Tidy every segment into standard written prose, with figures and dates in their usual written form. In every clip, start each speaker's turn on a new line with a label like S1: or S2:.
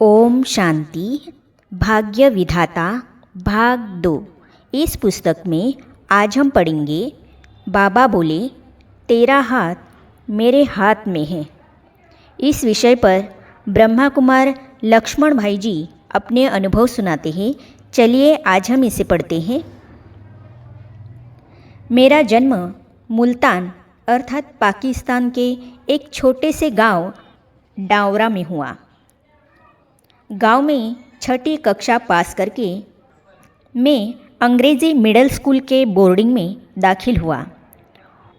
S1: ओम शांति। भाग्य विधाता भाग 2। इस पुस्तक में आज हम पढ़ेंगे बाबा बोले तेरा हाथ मेरे हाथ में है। इस विषय पर ब्रह्मा कुमार लक्ष्मण भाई जी अपने अनुभव सुनाते हैं। चलिए आज हम इसे पढ़ते हैं। मेरा जन्म मुल्तान अर्थात पाकिस्तान के एक छोटे से गांव डावरा में हुआ। गांव में 6ठी कक्षा पास करके मैं अंग्रेज़ी मिडिल स्कूल के बोर्डिंग में दाखिल हुआ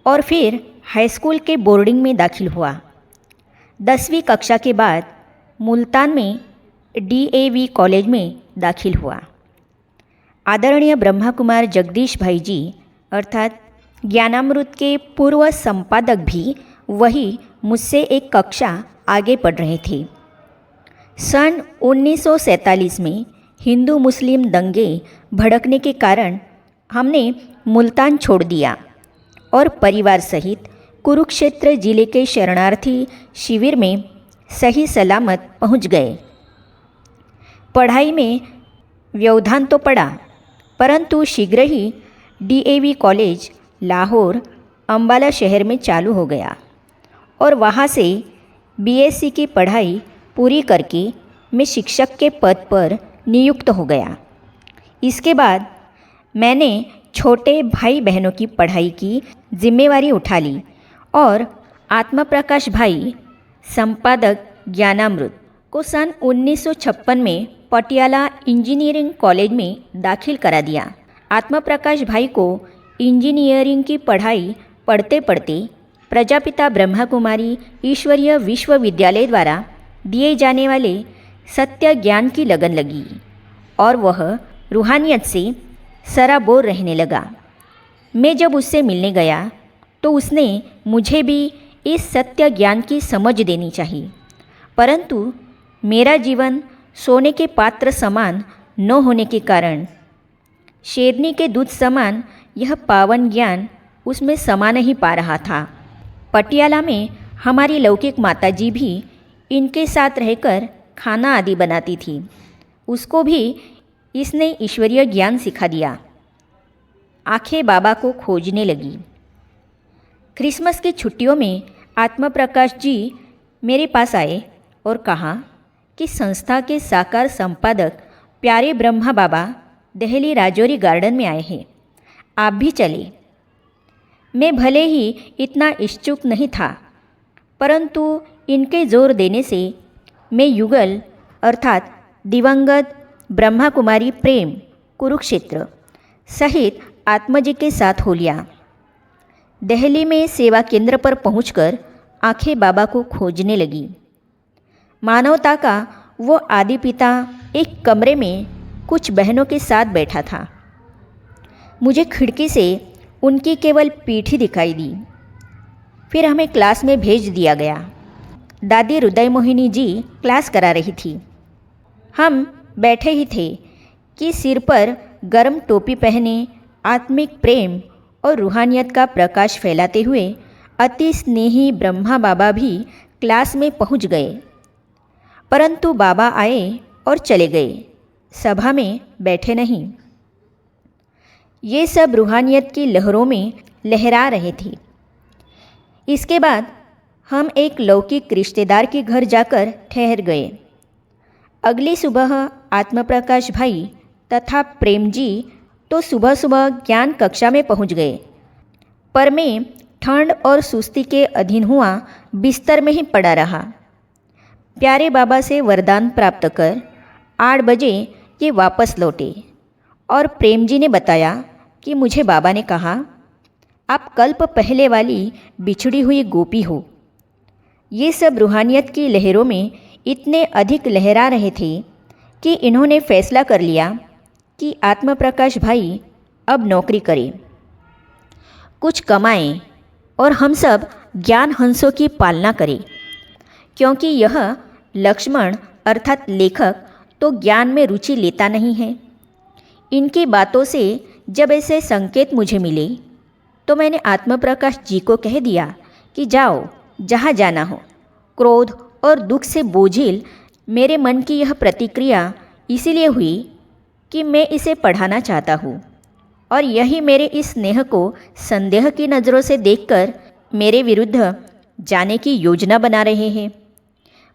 S1: और फिर हाई स्कूल के बोर्डिंग में दाखिल हुआ। 10वीं कक्षा के बाद मुल्तान में DAV कॉलेज में दाखिल हुआ। आदरणीय ब्रह्मा कुमार जगदीश भाई जी अर्थात ज्ञानामृत के पूर्व संपादक भी वही मुझसे एक कक्षा आगे पढ़ रहे थे। सन 1947 में हिंदू मुस्लिम दंगे भड़कने के कारण हमने मुल्तान छोड़ दिया और परिवार सहित कुरुक्षेत्र जिले के शरणार्थी शिविर में सही सलामत पहुंच गए। पढ़ाई में व्यवधान तो पड़ा, परंतु शीघ्र ही DAV कॉलेज लाहौर अंबाला शहर में चालू हो गया और वहाँ से BSc की पढ़ाई पूरी करके मैं शिक्षक के पद पर नियुक्त हो गया। इसके बाद मैंने छोटे भाई बहनों की पढ़ाई की जिम्मेवारी उठा ली और आत्मा प्रकाश भाई संपादक ज्ञानामृत को सन 1956 में पटियाला इंजीनियरिंग कॉलेज में दाखिल करा दिया। आत्मा प्रकाश भाई को इंजीनियरिंग की पढ़ाई पढ़ते पढ़ते प्रजापिता ब्रह्मा कुमारी ईश्वरीय विश्वविद्यालय द्वारा दिए जाने वाले सत्य ज्ञान की लगन लगी और वह रूहानियत से सराबोर रहने लगा। मैं जब उससे मिलने गया तो उसने मुझे भी इस सत्य ज्ञान की समझ देनी चाहिए, परंतु मेरा जीवन सोने के पात्र समान न होने के कारण शेरनी के दूध समान यह पावन ज्ञान उसमें समा नहीं पा रहा था। पटियाला में हमारी लौकिक माताजी भी इनके साथ रहकर खाना आदि बनाती थी। उसको भी इसने ईश्वरीय ज्ञान सिखा दिया। आंखें बाबा को खोजने लगी। क्रिसमस की छुट्टियों में आत्मा प्रकाश जी मेरे पास आए और कहा कि संस्था के साकार संपादक प्यारे ब्रह्मा बाबा दिल्ली राजौरी गार्डन में आए हैं, आप भी चले। मैं भले ही इतना इच्छुक नहीं था, परंतु इनके जोर देने से मैं युगल अर्थात दिवंगत ब्रह्मा कुमारी प्रेम कुरुक्षेत्र सहित आत्मजी के साथ हो लिया। दिल्ली में सेवा केंद्र पर पहुंचकर आंखें बाबा को खोजने लगी। मानवता का वो आदि पिता एक कमरे में कुछ बहनों के साथ बैठा था। मुझे खिड़की से उनकी केवल पीठ ही दिखाई दी। फिर हमें क्लास में भेज दिया गया। दादी हृदय मोहिनी जी क्लास करा रही थी। हम बैठे ही थे कि सिर पर गर्म टोपी पहने आत्मिक प्रेम और रूहानियत का प्रकाश फैलाते हुए अति स्नेही ब्रह्मा बाबा भी क्लास में पहुंच गए, परंतु बाबा आए और चले गए, सभा में बैठे नहीं। ये सब रूहानियत की लहरों में लहरा रहे थे। इसके बाद हम एक लौकिक रिश्तेदार के घर जाकर ठहर गए। अगली सुबह आत्मा प्रकाश भाई तथा प्रेम जी तो सुबह सुबह ज्ञान कक्षा में पहुंच गए, पर मैं ठंड और सुस्ती के अधीन हुआ बिस्तर में ही पड़ा रहा। प्यारे बाबा से वरदान प्राप्त कर 8 बजे ये वापस लौटे और प्रेम जी ने बताया कि मुझे बाबा ने कहा, आप कल्प पहले वाली बिछड़ी हुई गोपी हो। ये सब रूहानियत की लहरों में इतने अधिक लहरा रहे थे कि इन्होंने फैसला कर लिया कि आत्मा प्रकाश भाई अब नौकरी करें, कुछ कमाएं और हम सब ज्ञान हंसों की पालना करें, क्योंकि यह लक्ष्मण अर्थात लेखक तो ज्ञान में रुचि लेता नहीं है। इनकी बातों से जब ऐसे संकेत मुझे मिले तो मैंने आत्मा प्रकाश जी को कह दिया कि जाओ जहाँ जाना हो, क्रोध और दुख से बोझिल मेरे मन की यह प्रतिक्रिया इसीलिए हुई कि मैं इसे पढ़ाना चाहता हूँ और यही मेरे इस स्नेह को संदेह की नज़रों से देखकर मेरे विरुद्ध जाने की योजना बना रहे हैं।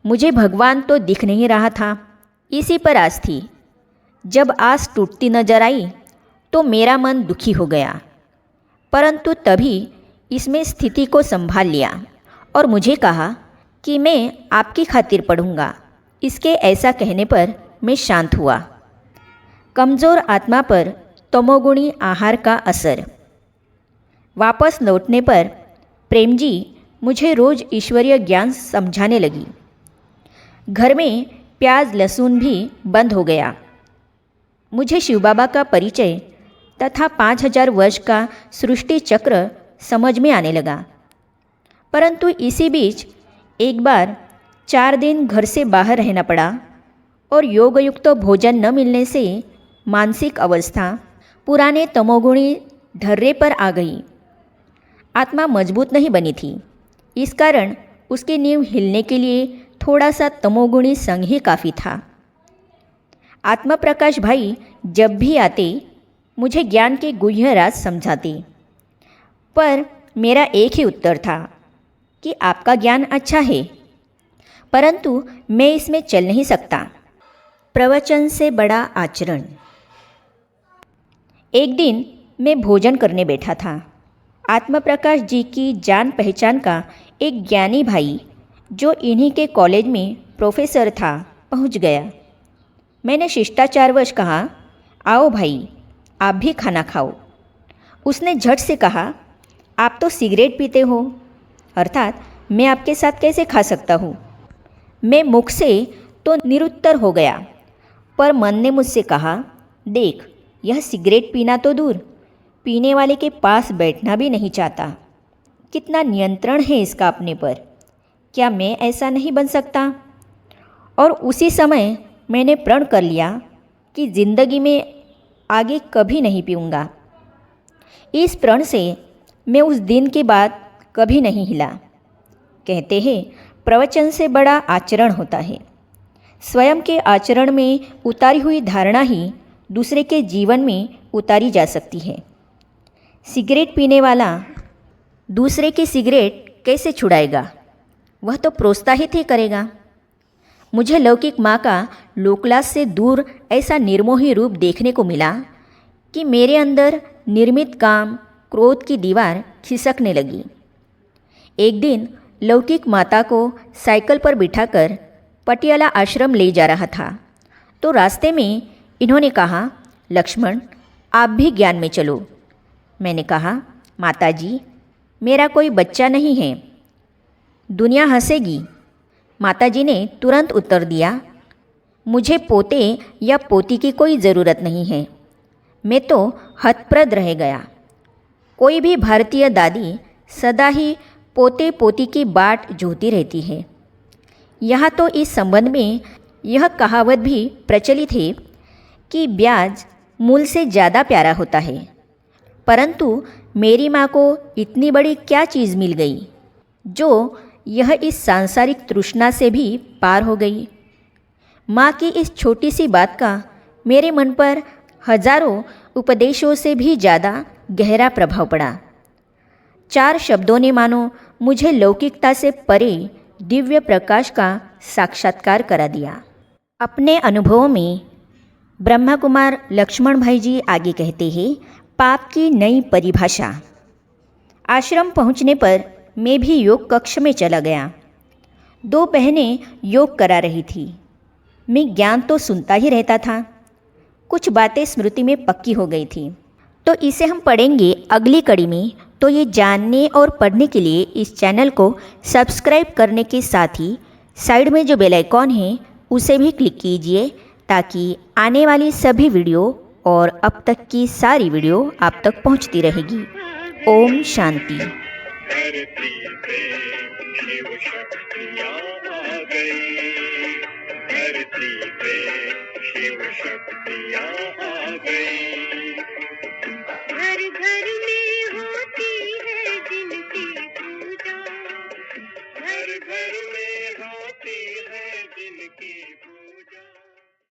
S1: मुझे भगवान तो दिख नहीं रहा था, इसी पर आस थी। जब आस टूटती नजर आई तो मेरा मन दुखी हो गया, परंतु तभी इसमें स्थिति को संभाल लिया और मुझे कहा कि मैं आपकी खातिर पढ़ूंगा। इसके ऐसा कहने पर मैं शांत हुआ। कमज़ोर आत्मा पर तमोगुणी आहार का असर। वापस लौटने पर प्रेम जी मुझे रोज़ ईश्वरीय ज्ञान समझाने लगी। घर में प्याज लहसुन भी बंद हो गया। मुझे शिव बाबा का परिचय तथा 5000 वर्ष का सृष्टि चक्र समझ में आने लगा। परंतु इसी बीच एक बार 4 दिन घर से बाहर रहना पड़ा और योगयुक्त भोजन न मिलने से मानसिक अवस्था पुराने तमोगुणी ढर्रे पर आ गई। आत्मा मजबूत नहीं बनी थी, इस कारण उसकी नींव हिलने के लिए थोड़ा सा तमोगुणी संग ही काफ़ी था। आत्मप्रकाश भाई जब भी आते मुझे ज्ञान के गुह्य राज समझाते, पर मेरा एक ही उत्तर था कि आपका ज्ञान अच्छा है, परंतु मैं इसमें चल नहीं सकता। प्रवचन से बड़ा आचरण। एक दिन मैं भोजन करने बैठा था। आत्मप्रकाश जी की जान पहचान का एक ज्ञानी भाई जो इन्हीं के कॉलेज में प्रोफेसर था पहुंच गया। मैंने शिष्टाचारवश कहा, आओ भाई, आप भी खाना खाओ। उसने झट से कहा, आप तो सिगरेट पीते हो, अर्थात मैं आपके साथ कैसे खा सकता हूँ। मैं मुख से तो निरुत्तर हो गया, पर मन ने मुझसे कहा, देख, यह सिगरेट पीना तो दूर, पीने वाले के पास बैठना भी नहीं चाहता। कितना नियंत्रण है इसका अपने पर। क्या मैं ऐसा नहीं बन सकता? और उसी समय मैंने प्रण कर लिया कि ज़िंदगी में आगे कभी नहीं पीऊँगा। इस प्रण से मैं उस दिन के बाद कभी नहीं हिला। कहते हैं, प्रवचन से बड़ा आचरण होता है। स्वयं के आचरण में उतारी हुई धारणा ही दूसरे के जीवन में उतारी जा सकती है। सिगरेट पीने वाला दूसरे की सिगरेट कैसे छुड़ाएगा? वह तो प्रोत्साहित ही करेगा। मुझे लौकिक माँ का लोकलास से दूर ऐसा निर्मोही रूप देखने को मिला कि मेरे अंदर निर्मित काम क्रोध की दीवार खिसकने लगी। एक दिन लौकिक माता को साइकिल पर बिठाकर पटियाला आश्रम ले जा रहा था, तो रास्ते में इन्होंने कहा, लक्ष्मण, आप भी ज्ञान में चलो। मैंने कहा, माताजी, मेरा कोई बच्चा नहीं है, दुनिया हंसेगी। माताजी ने तुरंत उत्तर दिया, मुझे पोते या पोती की कोई ज़रूरत नहीं है। मैं तो हतप्रद रह गया। कोई भी भारतीय दादी सदा ही पोते पोती की बाट जोहती रहती है। यहाँ तो इस संबंध में यह कहावत भी प्रचलित है कि ब्याज मूल से ज़्यादा प्यारा होता है। परंतु मेरी माँ को इतनी बड़ी क्या चीज़ मिल गई जो यह इस सांसारिक तृष्णा से भी पार हो गई। माँ की इस छोटी सी बात का मेरे मन पर हजारों उपदेशों से भी ज़्यादा गहरा प्रभाव पड़ा। 4 शब्दों ने मानो मुझे लौकिकता से परे दिव्य प्रकाश का साक्षात्कार करा दिया। अपने अनुभवों में ब्रह्मा कुमार लक्ष्मण भाई जी आगे कहते हैं, पाप की नई परिभाषा। आश्रम पहुंचने पर मैं भी योग कक्ष में चला गया। 2 बहनें योग करा रही थी। मैं ज्ञान तो सुनता ही रहता था, कुछ बातें स्मृति में पक्की हो गई थी। तो इसे हम पढ़ेंगे अगली कड़ी में। तो ये जानने और पढ़ने के लिए इस चैनल को सब्सक्राइब करने के साथ ही साइड में जो बेल आइकॉन है उसे भी क्लिक कीजिए, ताकि आने वाली सभी वीडियो और अब तक की सारी वीडियो आप तक पहुंचती रहेगी। ओम शांति।
S2: धरती पे शिव शक्तियाँ आ गई, धरती पे शिव शक्तियाँ आ गई। घर घर में